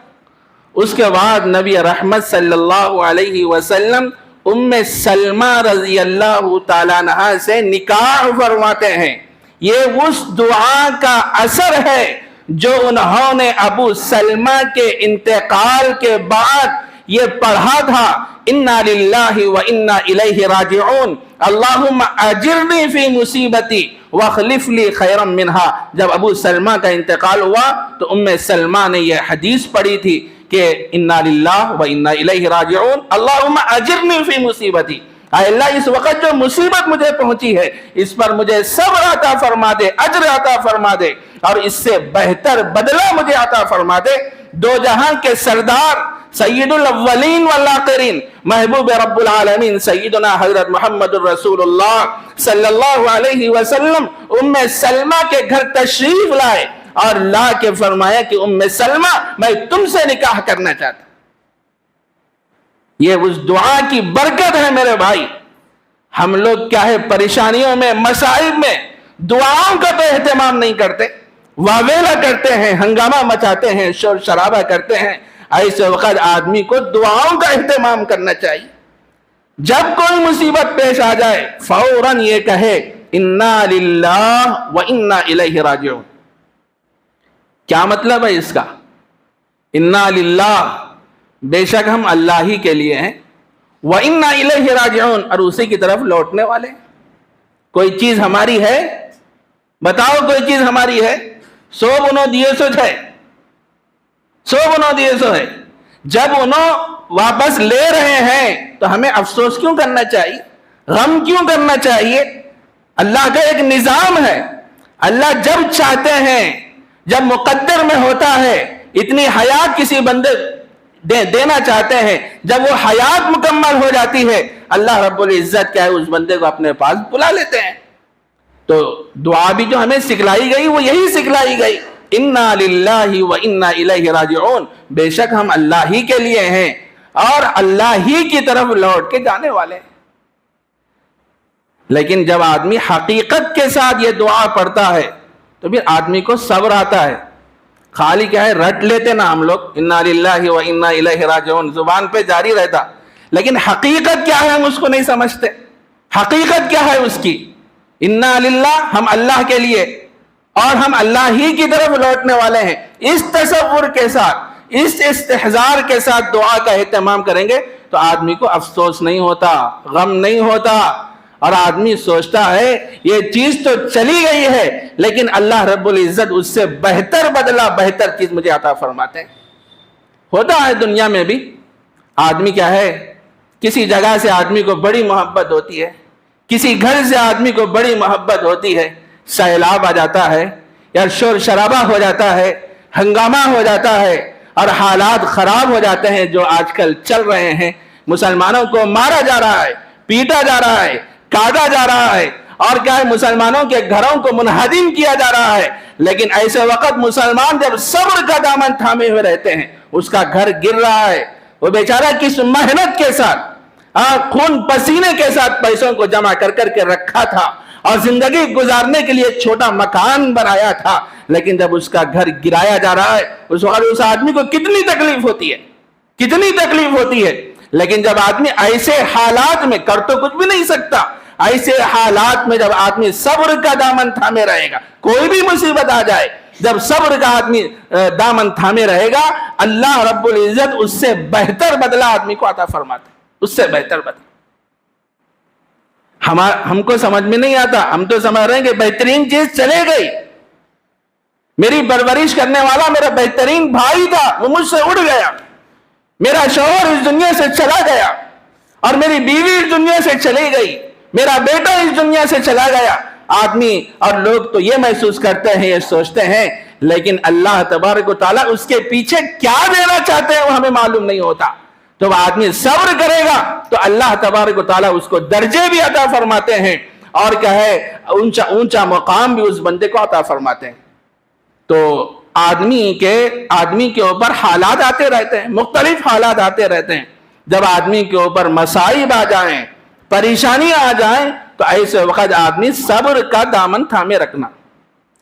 اس کے بعد نبی رحمت صلی اللہ علیہ وسلم ام سلمہ رضی اللہ تعالیٰ عنہا سے نکاح فرماتے ہیں. یہ اس دعا کا اثر ہے جو انہوں نے ابو سلمہ کے انتقال کے بعد یہ پڑھا تھا, انا للہ و انا الیہ راجعون, اللہم اجرنی فی مصیبتی واخلف لی خیرا منہا. جب ابو سلمہ کا انتقال ہوا تو ام سلمہ نے یہ حدیث پڑھی تھی کہ انا للہ و انا الیہ راجعون, اللہم اجرنی فی مصیبتی, اے اللہ اس وقت جو مصیبت مجھے پہنچی ہے اس پر مجھے صبر عطا فرما دے, اجر عطا فرما دے, اور اس سے بہتر بدلہ مجھے عطا فرما دے. دو جہاں کے سردار سید الاولین والآخرین محبوب رب العالمین سیدنا حضرت محمد الرسول اللہ صلی اللہ علیہ وسلم ام سلمہ کے گھر تشریف لائے اور لا کے فرمایا کہ ام سلمہ میں تم سے نکاح کرنا چاہتا. یہ اس دعا کی برکت ہے میرے بھائی. ہم لوگ کیا ہے پریشانیوں میں, مصائب میں دعاؤں کا تو اہتمام نہیں کرتے, واویلا کرتے ہیں, ہنگامہ مچاتے ہیں, شور شرابہ کرتے ہیں. ایسے وقت آدمی کو دعاؤں کا اہتمام کرنا چاہیے. جب کوئی مصیبت پیش آ جائے فوراً یہ کہے انا للہ و انا الیہ راجعون. کیا مطلب ہے اس کا؟ انا للہ, بے شک ہم اللہ ہی کے لیے ہیں, وَإِنَّا إِلَيْهِ رَاجِعُونَ, اور اسی کی طرف لوٹنے والے. کوئی چیز ہماری ہے, بتاؤ کوئی چیز ہماری ہے؟ سو انہوں دیے سو ہے, سو انہوں دیے سو ہے. جب انہوں واپس لے رہے ہیں تو ہمیں افسوس کیوں کرنا چاہیے, غم کیوں کرنا چاہیے؟ اللہ کا ایک نظام ہے. اللہ جب چاہتے ہیں, جب مقدر میں ہوتا ہے, اتنی حیات کسی بندے دینا چاہتے ہیں, جب وہ حیات مکمل ہو جاتی ہے اللہ رب العزت کیا ہے اس بندے کو اپنے پاس بلا لیتے ہیں. تو دعا بھی جو ہمیں سکھلائی گئی وہ یہی سکھلائی گئی, انا للہ و انا الیہ راجعون, بے شک ہم اللہ ہی کے لیے ہیں اور اللہ ہی کی طرف لوٹ کے جانے والے ہیں. لیکن جب آدمی حقیقت کے ساتھ یہ دعا پڑھتا ہے تو پھر آدمی کو صبر آتا ہے. خالی کیا ہے رٹ لیتے نا ہم لوگ انا للہ و انا الیہ راجعون, زبان پہ جاری رہتا, لیکن حقیقت کیا ہے ہم اس کو نہیں سمجھتے. حقیقت کیا ہے اس کی؟ انا للہ, ہم اللہ کے لیے اور ہم اللہ ہی کی طرف لوٹنے والے ہیں. اس تصور کے ساتھ, اس استحضار کے ساتھ دعا کا اہتمام کریں گے تو آدمی کو افسوس نہیں ہوتا, غم نہیں ہوتا, اور آدمی سوچتا ہے یہ چیز تو چلی گئی ہے لیکن اللہ رب العزت اس سے بہتر بدلہ, بہتر چیز مجھے عطا فرماتے ہیں. ہوتا ہے دنیا میں بھی, آدمی کیا ہے کسی جگہ سے آدمی کو بڑی محبت ہوتی ہے, کسی گھر سے آدمی کو بڑی محبت ہوتی ہے, سیلاب آ جاتا ہے یا شور شرابہ ہو جاتا ہے, ہنگامہ ہو جاتا ہے اور حالات خراب ہو جاتے ہیں جو آج کل چل رہے ہیں. مسلمانوں کو مارا جا رہا ہے, پیٹا جا رہا ہے, کاٹا جا رہا ہے, اور کیا ہے مسلمانوں کے گھروں کو منہدم کیا جا رہا ہے. لیکن ایسے وقت مسلمان جب صبر کا دامن تھامے ہوئے رہتے ہیں، اس کا گھر گر رہا ہے، وہ بیچارہ کس محنت کے ساتھ خون پسینے کے ساتھ پیسوں کو جمع کر کر کے رکھا تھا اور زندگی گزارنے کے لیے چھوٹا مکان بنایا تھا، لیکن جب اس کا گھر گرایا جا رہا ہے اس وقت اس آدمی کو کتنی تکلیف ہوتی ہے، کتنی تکلیف ہوتی ہے. لیکن جب آدمی ایسے حالات میں کر تو کچھ بھی نہیں سکتا، ایسے حالات میں جب آدمی صبر کا دامن تھامے رہے گا، کوئی بھی مصیبت آ جائے، جب صبر کا آدمی دامن تھامے رہے گا، اللہ رب العزت اس سے بہتر بدلہ آدمی کو عطا فرماتا ہے، اس سے بہتر بدلہ. ہم کو سمجھ میں نہیں آتا، ہم تو سمجھ رہے ہیں کہ بہترین چیز چلے گئی، میری پرورش کرنے والا میرا بہترین بھائی تھا، وہ مجھ سے اڑ گیا، میرا شوہر اس دنیا سے چلا گیا، اور میری بیوی اس دنیا سے چلی گئی، میرا بیٹا اس دنیا سے چلا گیا. آدمی اور لوگ تو یہ محسوس کرتے ہیں، یہ سوچتے ہیں، لیکن اللہ تبارک و تعالیٰ اس کے پیچھے کیا دینا چاہتے ہیں وہ ہمیں معلوم نہیں ہوتا. تو وہ آدمی صبر کرے گا تو اللہ تبارک و تعالیٰ اس کو درجے بھی عطا فرماتے ہیں، اور کیا ہے اونچا مقام بھی اس بندے کو عطا فرماتے ہیں. تو آدمی کے اوپر حالات آتے رہتے ہیں، مختلف حالات آتے رہتے ہیں. جب آدمی کے اوپر مصائب آ جائیں، پریشانیاں آ جائیں، تو ایسے وقت آدمی صبر کا دامن تھامے رکھنا،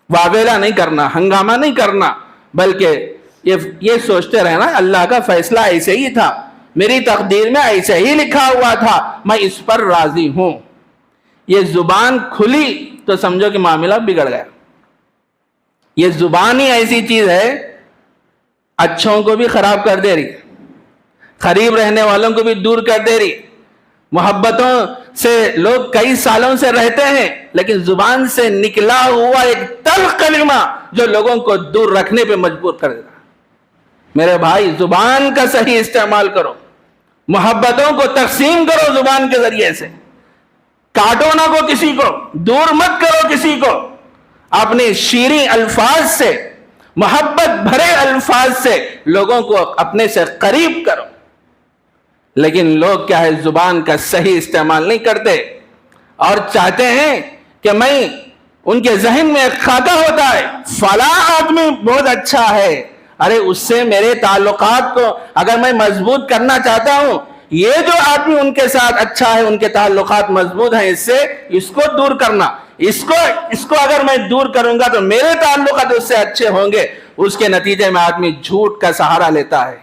واویلا نہیں کرنا، ہنگامہ نہیں کرنا، بلکہ یہ سوچتے رہنا اللہ کا فیصلہ ایسے ہی تھا، میری تقدیر میں ایسے ہی لکھا ہوا تھا، میں اس پر راضی ہوں. یہ زبان کھلی تو سمجھو کہ معاملہ بگڑ گیا. یہ زبان ہی ایسی چیز ہے اچھوں کو بھی خراب کر دے رہی، قریب رہنے والوں کو بھی دور کر دے رہی. محبتوں سے لوگ کئی سالوں سے رہتے ہیں، لیکن زبان سے نکلا ہوا ایک تلخ کلمہ جو لوگوں کو دور رکھنے پہ مجبور کر دیتا. میرے بھائی زبان کا صحیح استعمال کرو، محبتوں کو تقسیم کرو زبان کے ذریعے سے، کاٹو نہ کو کسی کو، دور مت کرو کسی کو. اپنے شیریں الفاظ سے، محبت بھرے الفاظ سے لوگوں کو اپنے سے قریب کرو. لیکن لوگ کیا ہے زبان کا صحیح استعمال نہیں کرتے، اور چاہتے ہیں کہ میں ان کے ذہن میں ایک خاکہ ہوتا ہے، فلاں آدمی بہت اچھا ہے، ارے اس سے میرے تعلقات کو اگر میں مضبوط کرنا چاہتا ہوں، یہ جو آدمی ان کے ساتھ اچھا ہے، ان کے تعلقات مضبوط ہیں، اس کو دور کرنا، اس کو اگر میں دور کروں گا تو میرے تعلقات اس سے اچھے ہوں گے. اس کے نتیجے میں آدمی جھوٹ کا سہارا لیتا ہے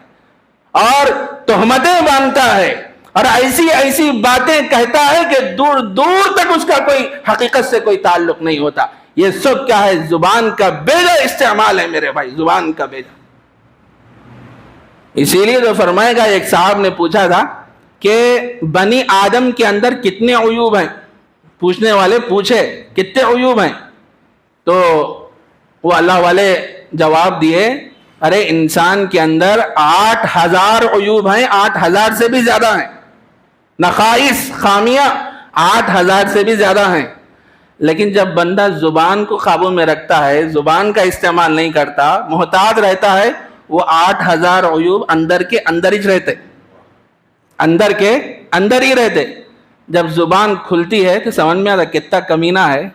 اور تہمتیں باندھتا ہے اور ایسی باتیں کہتا ہے کہ دور دور تک اس کا کوئی حقیقت سے کوئی تعلق نہیں ہوتا. یہ سب کیا ہے؟ زبان کا بیجا استعمال ہے میرے بھائی، زبان کا بیجا. اسی لیے جو فرمائے گا، ایک صاحب نے پوچھا تھا کہ بنی آدم کے اندر کتنے عیوب ہیں، پوچھنے والے پوچھے کتنے عیوب ہیں، تو وہ اللہ والے جواب دیے، ارے انسان کے اندر 8000 عیوب ہیں، 8000 سے بھی زیادہ ہیں، نقائص خامیاں 8000 سے بھی زیادہ ہیں. لیکن جب بندہ زبان کو قابو میں رکھتا ہے، زبان کا استعمال نہیں کرتا، محتاط رہتا ہے، وہ 8000 عیوب اندر کے اندر ہی رہتے، اندر کے اندر ہی رہتے. جب زبان کھلتی ہے تو سمجھ میں آتا کتنا کمینہ ہے،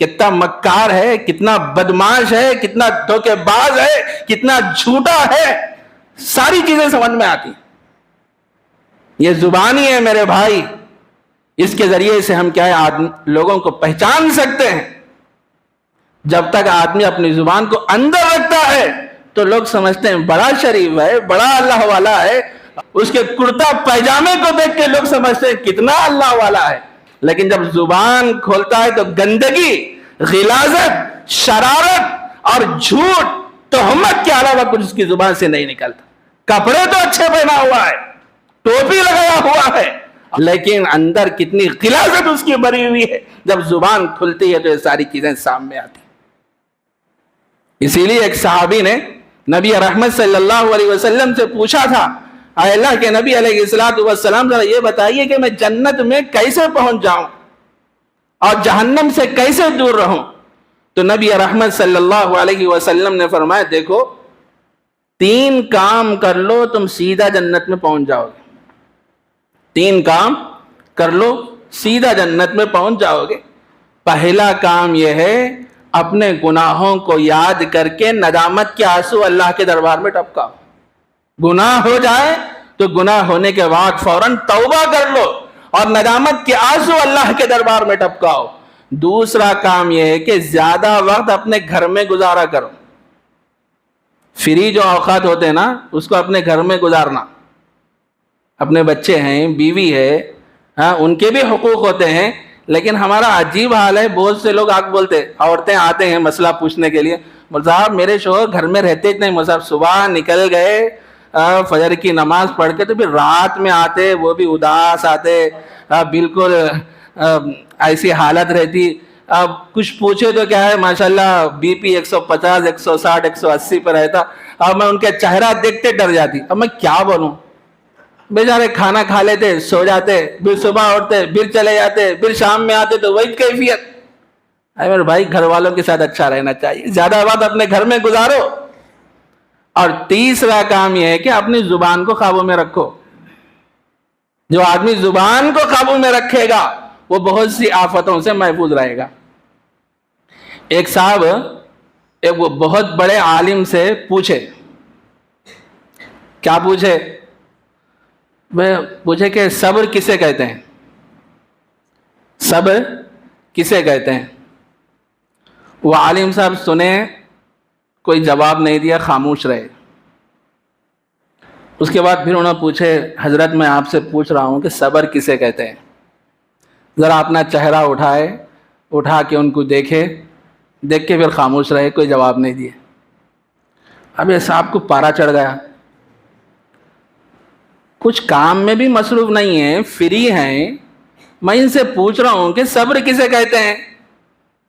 کتنا مکار ہے، کتنا بدماش ہے، کتنا دھوکے باز ہے، کتنا جھوٹا ہے، ساری چیزیں سمجھ میں آتی. یہ زبان ہی ہے میرے بھائی، اس کے ذریعے سے ہم کیا ہے لوگوں کو پہچان سکتے ہیں. جب تک آدمی اپنی زبان کو اندر رکھتا ہے تو لوگ سمجھتے ہیں بڑا شریف ہے، بڑا اللہ والا ہے. اس کے کرتا پیجامے کو دیکھ کے لوگ سمجھتے ہیں کتنا اللہ والا ہے. لیکن جب زبان کھولتا ہے تو گندگی، غلاظت، شرارت اور جھوٹ، تہمت کے علاوہ کچھ اس کی زبان سے نہیں نکلتا. کپڑے تو اچھے پہنا ہوا ہے، ٹوپی لگایا ہوا ہے، لیکن اندر کتنی غلاظت اس کی بھری ہوئی ہے. جب زبان کھلتی ہے تو یہ ساری چیزیں سامنے آتی. اسی لیے ایک صحابی نے نبی رحمت صلی اللہ علیہ وسلم سے پوچھا تھا، اے اللہ کے نبی علیہ السلام ذرا یہ بتائیے کہ میں جنت میں کیسے پہنچ جاؤں اور جہنم سے کیسے دور رہوں. تو نبی رحمت صلی اللہ علیہ وسلم نے فرمایا، دیکھو 3 کام کر لو تم سیدھا جنت میں پہنچ جاؤ گے. 3 کام کر لو سیدھا جنت میں پہنچ جاؤ گے. پہلا کام یہ ہے اپنے گناہوں کو یاد کر کے ندامت کے آنسو اللہ کے دربار میں ٹپکاؤ. گناہ ہو جائے تو گناہ ہونے کے بعد فوراً توبہ کر لو اور ندامت کے آنسو اللہ کے دربار میں ٹپکاؤ. دوسرا کام یہ ہے کہ زیادہ وقت اپنے گھر میں گزارا کرو. فری جو اوقات ہوتے ہیں نا اس کو اپنے گھر میں گزارنا. اپنے بچے ہیں، بیوی ہے، ہاں ان کے بھی حقوق ہوتے ہیں، لیکن ہمارا عجیب حال ہے. بہت سے لوگ بولتے، عورتیں آتے ہیں مسئلہ پوچھنے کے لیے، مولوی صاحب میرے شوہر گھر میں رہتے نہیں، مولوی صاحب صبح نکل گئے فجر کی نماز پڑھ کے تو پھر رات میں آتے، وہ بھی اداس آتے، بالکل ایسی حالت رہتی. اب کچھ پوچھے تو کیا ہے ماشاءاللہ بی پی 150 160 180 پہ رہتا. اب میں ان کے چہرہ دیکھتے ڈر جاتی. اب میں کیا بولوں؟ بیچارے کھانا کھا لیتے، سو جاتے، پھر صبح اٹھتے، پھر چلے جاتے، پھر شام میں آتے تو وہی کیفیت. میرے بھائی گھر والوں کے ساتھ اچھا رہنا چاہیے، زیادہ وقت اپنے گھر میں گزارو. اور تیسرا کام یہ ہے کہ اپنی زبان کو قابو میں رکھو. جو آدمی زبان کو قابو میں رکھے گا وہ بہت سی آفتوں سے محفوظ رہے گا. ایک صاحب ایک وہ بہت بڑے عالم سے پوچھے، کیا پوچھے؟ پوچھے کہ صبر کسے کہتے ہیں؟ صبر کسے کہتے ہیں؟ وہ عالم صاحب سنے، کوئی جواب نہیں دیا، خاموش رہے. اس کے بعد پھر انہوں نے پوچھے، حضرت میں آپ سے پوچھ رہا ہوں کہ صبر کسے کہتے ہیں؟ ذرا اپنا چہرہ اٹھا کے ان کو دیکھ کے پھر خاموش رہے، کوئی جواب نہیں دیے. اب یہ صاحب کو پارا چڑھ گیا. کچھ کام میں بھی مصروف نہیں ہیں، فری ہیں، میں ان سے پوچھ رہا ہوں کہ صبر کسے کہتے ہیں.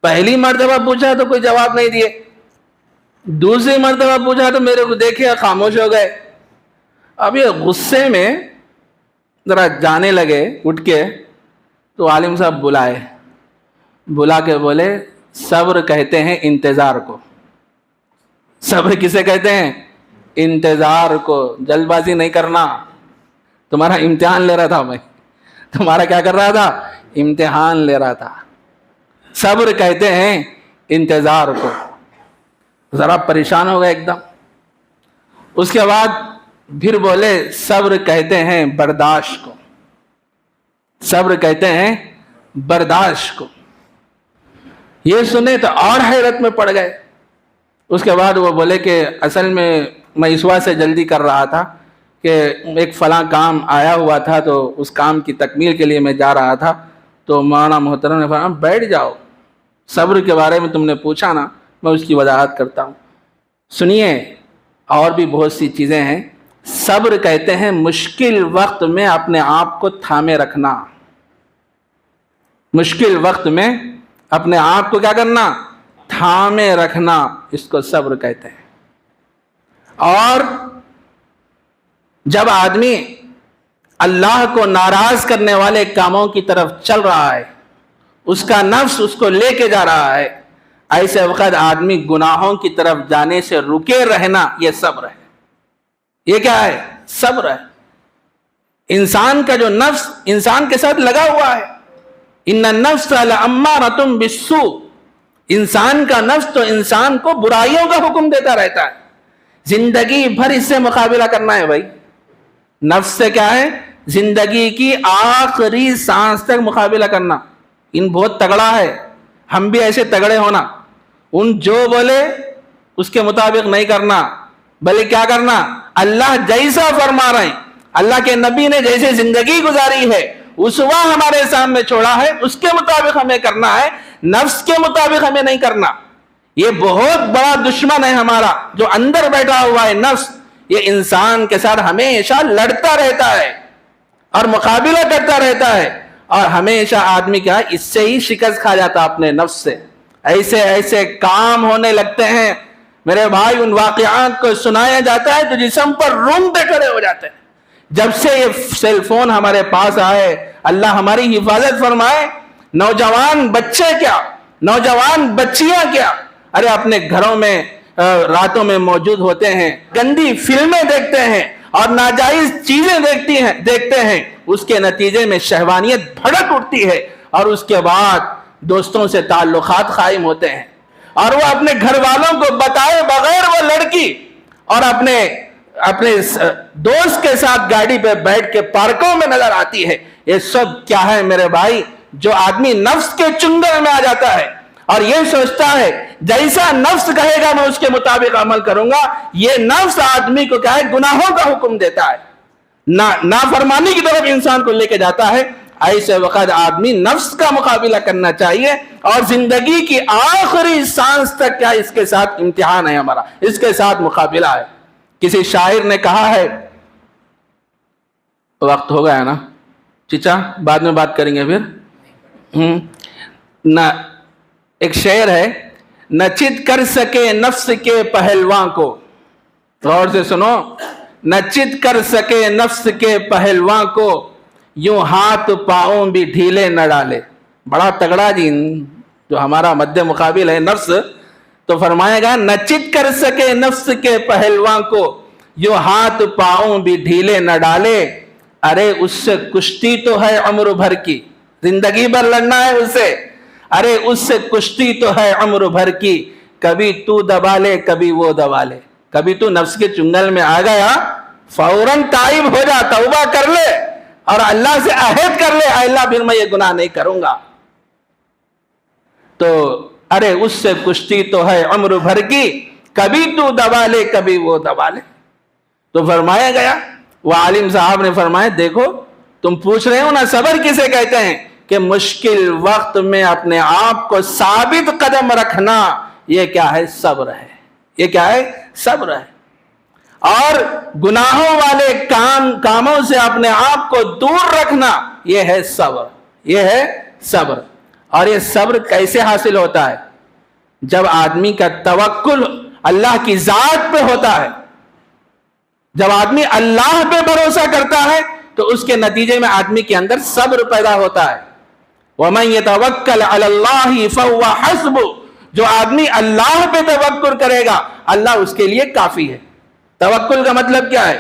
پہلی مرتبہ پوچھا تو کوئی جواب نہیں دیے، دوسری مرتبہ پوچھا تو میرے کو دیکھے خاموش ہو گئے. اب یہ غصے میں ذرا جانے لگے اٹھ کے، تو عالم صاحب بلا کے بولے صبر کہتے ہیں انتظار کو. صبر کسے کہتے ہیں؟ انتظار کو. جلد بازی نہیں کرنا. تمہارا امتحان لے رہا تھا میں، تمہارا کیا کر رہا تھا؟ امتحان لے رہا تھا. صبر کہتے ہیں انتظار کو. ذرا پریشان ہو گئے ایک دم. اس کے بعد پھر بولے صبر کہتے ہیں برداشت کو. صبر کہتے ہیں برداشت کو. یہ سنے تو اور حیرت میں پڑ گئے. اس کے بعد وہ بولے کہ اصل میں اس وجہ سے جلدی کر رہا تھا کہ ایک فلاں کام آیا ہوا تھا تو اس کام کی تکمیل کے لیے میں جا رہا تھا. تو مولانا محترم نے فرمایا بیٹھ جاؤ، صبر کے بارے میں تم نے پوچھا نا، میں اس کی وضاحت کرتا ہوں. سنیے، اور بھی بہت سی چیزیں ہیں. صبر کہتے ہیں مشکل وقت میں اپنے آپ کو تھامے رکھنا. مشکل وقت میں اپنے آپ کو کیا کرنا؟ تھامے رکھنا. اس کو صبر کہتے ہیں. اور جب آدمی اللہ کو ناراض کرنے والے کاموں کی طرف چل رہا ہے، اس کا نفس اس کو لے کے جا رہا ہے، ایسے وقت آدمی گناہوں کی طرف جانے سے رکے رہنا، یہ صبر ہے. یہ کیا ہے؟ صبر ہے. انسان کا جو نفس انسان کے ساتھ لگا ہوا ہے، ان النفس لامارۃ بالسوء، انسان کا نفس تو انسان کو برائیوں کا حکم دیتا رہتا ہے. زندگی بھر اس سے مقابلہ کرنا ہے بھائی. نفس سے کیا ہے؟ زندگی کی آخری سانس تک مقابلہ کرنا. ان بہت تگڑا ہے، ہم بھی ایسے تگڑے ہونا. ان جو بولے اس کے مطابق نہیں کرنا، بلکہ کیا کرنا؟ اللہ جیسا فرما رہے ہیں، اللہ کے نبی نے جیسے زندگی گزاری ہے، اسوہ ہمارے سامنے چھوڑا ہے، اس کے مطابق ہمیں کرنا ہے، نفس کے مطابق ہمیں نہیں کرنا. یہ بہت بڑا دشمن ہے ہمارا جو اندر بیٹھا ہوا ہے نفس. یہ انسان کے ساتھ ہمیشہ لڑتا رہتا ہے اور مقابلہ کرتا رہتا ہے، اور ہمیشہ آدمی کیا ہے؟ اس سے ہی شکست کھا جاتا اپنے نفس سے. ایسے کام ہونے لگتے ہیں میرے بھائی، ان واقعات کو سنایا جاتا ہے تو جسم پر رونگٹے کھڑے ہو جاتے ہیں. جب سے یہ سیل فون ہمارے پاس آئے، اللہ ہماری حفاظت فرمائے، نوجوان بچے کیا، نوجوان بچیاں کیا، ارے اپنے گھروں میں راتوں میں موجود ہوتے ہیں، گندی فلمیں دیکھتے ہیں اور ناجائز چیزیں دیکھتے ہیں. اس کے نتیجے میں شہوانیت بھڑک اٹھتی ہے، اور اس کے بعد دوستوں سے تعلقات قائم ہوتے ہیں، اور وہ اپنے گھر والوں کو بتائے بغیر وہ لڑکی اور اپنے دوست کے ساتھ گاڑی پہ بیٹھ کے پارکوں میں نظر آتی ہے۔ یہ سب کیا ہے میرے بھائی؟ جو آدمی نفس کے چنگل میں آ جاتا ہے اور یہ سوچتا ہے جیسا نفس کہے گا میں اس کے مطابق عمل کروں گا، یہ نفس آدمی کو کیا ہے؟ گناہوں کا حکم دیتا ہے، نافرمانی کی طرف انسان کو لے کے جاتا ہے۔ ایسے وقت آدمی نفس کا مقابلہ کرنا چاہیے، اور زندگی کی آخری سانس تک کیا اس کے ساتھ امتحان ہے ہمارا، اس کے ساتھ مقابلہ ہے۔ کسی شاعر نے کہا ہے، وقت ہو گیا نا چچا، بعد میں بات کریں گے پھر۔ نہ ایک شعر ہے، نہ چت کر سکے نفس کے پہلواں کو، غور سے سنو، نہ چت کر سکے نفس کے پہلواں کو، یوں ہاتھ پاؤں بھی ڈھیلے نہ ڈالے۔ بڑا تگڑا جی جو ہمارا مد مقابل ہے نفس، تو فرمائے گا نہ چت کر سکے نفس کے پہلواں کو، یوں ہاتھ پاؤں بھی ڈھیلے نہ ڈالے، ارے اس سے کشتی تو ہے عمر بھر کی، زندگی بھر لڑنا ہے اس سے، ارے اس سے کشتی تو ہے عمر بھر کی، کبھی تو دبا لے کبھی وہ دبا لے۔ کبھی تو نفس کے چنگل میں آ گیا، فوراً تائب ہو جا، توبہ کر لے اور اللہ سے عہد کر لے، اے اللہ پھر میں یہ گناہ نہیں کروں گا۔ تو ارے اس سے کشتی تو ہے عمر بھر کی، کبھی تو دبا لے کبھی وہ دبا لے۔ تو فرمایا گیا، وہ عالم صاحب نے فرمایا دیکھو تم پوچھ رہے ہو نا صبر کسے کہتے ہیں، کہ مشکل وقت میں اپنے آپ کو ثابت قدم رکھنا، یہ کیا ہے؟ صبر ہے۔ یہ کیا ہے؟ صبر ہے۔ اور گناہوں والے کاموں سے اپنے آپ کو دور رکھنا، یہ ہے صبر، یہ ہے صبر۔ اور یہ صبر کیسے حاصل ہوتا ہے؟ جب آدمی کا توکل اللہ کی ذات پہ ہوتا ہے، جب آدمی اللہ پہ بھروسہ کرتا ہے تو اس کے نتیجے میں آدمی کے اندر صبر پیدا ہوتا ہے۔ وَمَن يَتَوَكَّلْ عَلَى اللَّهِ فَهُوَ حَسْبُهُ، جو آدمی اللہ پہ توکل کرے گا اللہ اس کے لیے کافی ہے۔ توکل کا مطلب کیا ہے؟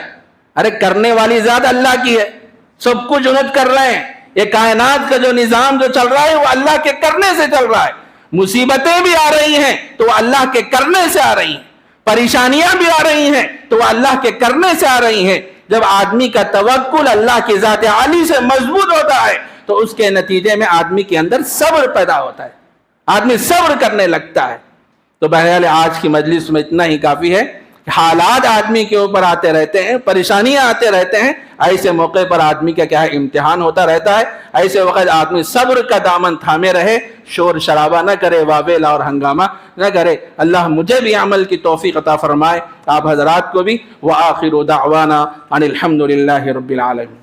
ارے کرنے والی ذات اللہ کی ہے، سب کچھ انت کر رہے ہیں، یہ کائنات کا جو نظام جو چل رہا ہے وہ اللہ کے کرنے سے چل رہا ہے۔ مصیبتیں بھی آ رہی ہیں تو وہ اللہ کے کرنے سے آ رہی ہیں، پریشانیاں بھی آ رہی ہیں تو وہ اللہ کے کرنے سے آ رہی ہیں۔ جب آدمی کا توکل اللہ کی ذات عالی سے مضبوط ہوتا ہے تو اس کے نتیجے میں آدمی کے اندر صبر پیدا ہوتا ہے، آدمی صبر کرنے لگتا ہے۔ تو بہرحال آج کی مجلس میں اتنا ہی کافی ہے۔ حالات آدمی کے اوپر آتے رہتے ہیں، پریشانیاں آتے رہتے ہیں، ایسے موقع پر آدمی کا کیا ہے؟ امتحان ہوتا رہتا ہے۔ ایسے وقت آدمی صبر کا دامن تھامے رہے، شور شرابہ نہ کرے، واویلا اور ہنگامہ نہ کرے۔ اللہ مجھے بھی عمل کی توفیق عطا فرمائے، آپ حضرات کو بھی۔ وآخر دعوانا ان الحمد للہ رب العالمین۔